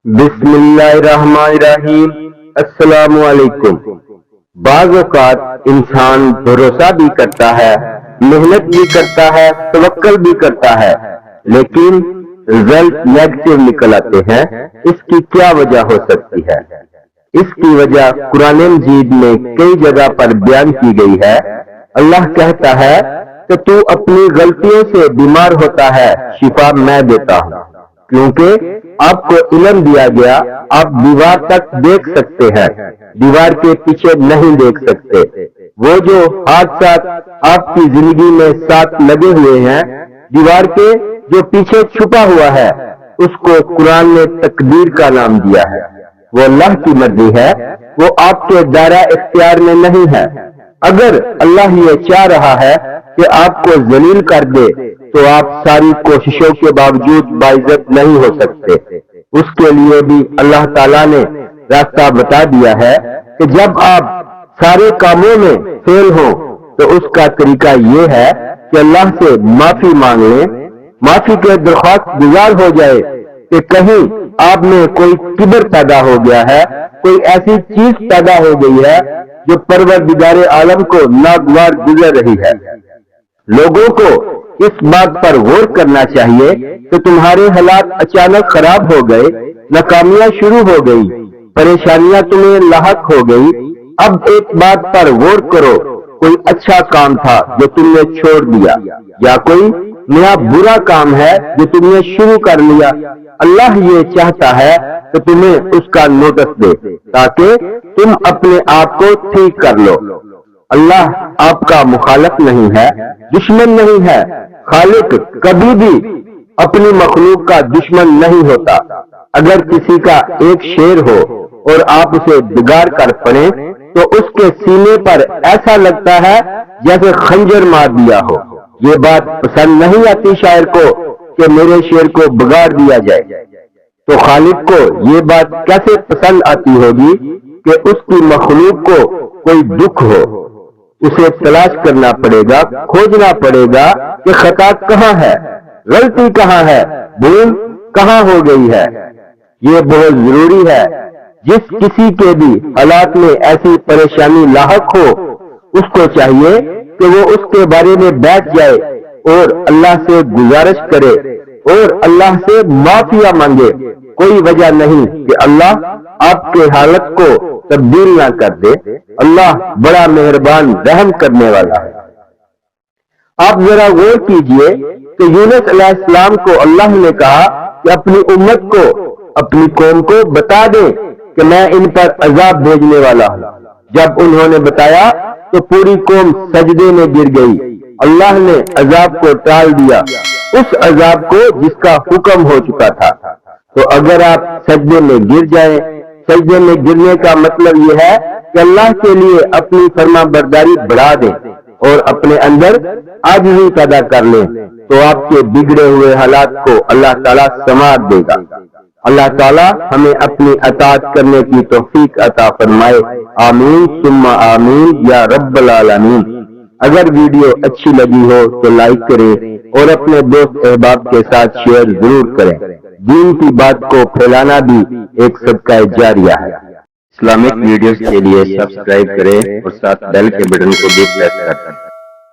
बिस्मिल्लाहिर्रहमानिर्रहीम। अस्सलाम वालेकुम। बाज़ औक़ात इंसान भरोसा भी करता है, मेहनत भी करता है, तवक्कल भी करता है, लेकिन रिजल्ट नेगेटिव निकल आते हैं। इसकी क्या वजह हो सकती है? इसकी वजह कुरान मजीद में कई जगह पर बयान की गई है। अल्लाह कहता है कि तू अपनी गलतियों से बीमार होता है, शिफा मैं देता हूँ, क्योंकि आपको इल्म दिया गया। आप दीवार तक देख सकते हैं, दीवार के पीछे नहीं देख सकते। वो जो हादसात आपकी जिंदगी में साथ लगे हुए हैं, दीवार के जो पीछे छुपा हुआ है, उसको कुरान ने तकदीर का नाम दिया है। वो अल्लाह की मर्जी है, वो आपके दायरा इख्तियार में नहीं है। अगर अल्लाह ये चाह रहा है कि आपको जलील कर दे, तो आप सारी कोशिशों के बावजूद बाइज्जत नहीं हो सकते। उसके लिए भी अल्लाह ताला ने रास्ता बता दिया है कि जब आप सारे कामों में फेल हो, तो उसका तरीका ये है कि अल्लाह से माफी मांग लें, माफी के दरख्वास्त गुजार हो जाए कि कहीं आप में कोई किब्र पैदा हो गया है, कोई ऐसी चीज पैदा हो गई है जो परवरदिगारे आलम को नागवार गुजर रही है। लोगों को इस बात पर गौर करना चाहिए कि तुम्हारे हालात अचानक खराब हो गए, नाकामियां शुरू हो गई, परेशानियां तुम्हें लाहक हो गई। अब एक बात पर गौर करो, कोई अच्छा काम था जो तुमने छोड़ दिया, या कोई नया बुरा काम है जो तुमने शुरू कर लिया। अल्लाह ये चाहता है कि तुम्हें उसका नोटिस दे, ताकि तुम अपने आप को ठीक कर लो। अल्लाह आपका मुखालिफ नहीं है, दुश्मन नहीं है। खालिक कभी भी अपनी मखलूक का दुश्मन नहीं होता। अगर किसी का एक शेर हो और आप उसे बिगाड़ कर पड़े, तो उसके सीने पर ऐसा लगता है जैसे खंजर मार दिया हो। ये बात पसंद नहीं आती शायर को कि मेरे शेर को बिगाड़ दिया जाए, तो खालिक को ये बात कैसे पसंद आती होगी कि उसकी मखलूक को कोई दुख हो। उसे तलाश करना पड़ेगा, खोजना पड़ेगा कि खता कहाँ है, गलती कहाँ है, भूल कहाँ हो गई है। ये बहुत जरूरी है। जिस किसी के भी हालात में ऐसी परेशानी लाहक हो, उसको चाहिए कि वो उसके बारे में बैठ जाए और अल्लाह से गुजारिश करे और अल्लाह से माफिया मांगे। कोई वजह नहीं कि अल्लाह आपके हालत को तब्दील ना कर दे। अल्लाह बड़ा मेहरबान रहम करने वाला है। आप जरा गौर कीजिए कि यूनुस अलैहिस्सलाम को अल्लाह ने कहा कि अपनी उम्मत को, अपनी कौम को बता दें कि मैं इन पर अजाब भेजने वाला हूं। जब उन्होंने बताया तो पूरी कौम सजदे में गिर गई। अल्लाह ने अजाब को टाल दिया, उस अजाब को जिसका हुक्म हो चुका था। तो अगर आप सजदे में गिर जाएं, सजदे में गिरने का मतलब यह है कि अल्लाह के लिए अपनी फरमाबरदारी बढ़ा दें और अपने अंदर आजिज़ी पैदा कर लें, तो आपके बिगड़े हुए हालात को अल्लाह ताला संवार देगा। अल्लाह ताला हमें अपनी अताअत करने की तौफीक अता फरमाए। आमीन सुम्मा आमीन या रब्बल आलमीन। अगर वीडियो अच्छी लगी हो तो लाइक करें और अपने दोस्त अहबाब के साथ शेयर जरूर करें। दीन की बात को फैलाना भी एक सदका जारिया है। इस्लामिक वीडियोस के लिए सब्सक्राइब करें और साथ बेल के बटन को भी प्रेस कर दें।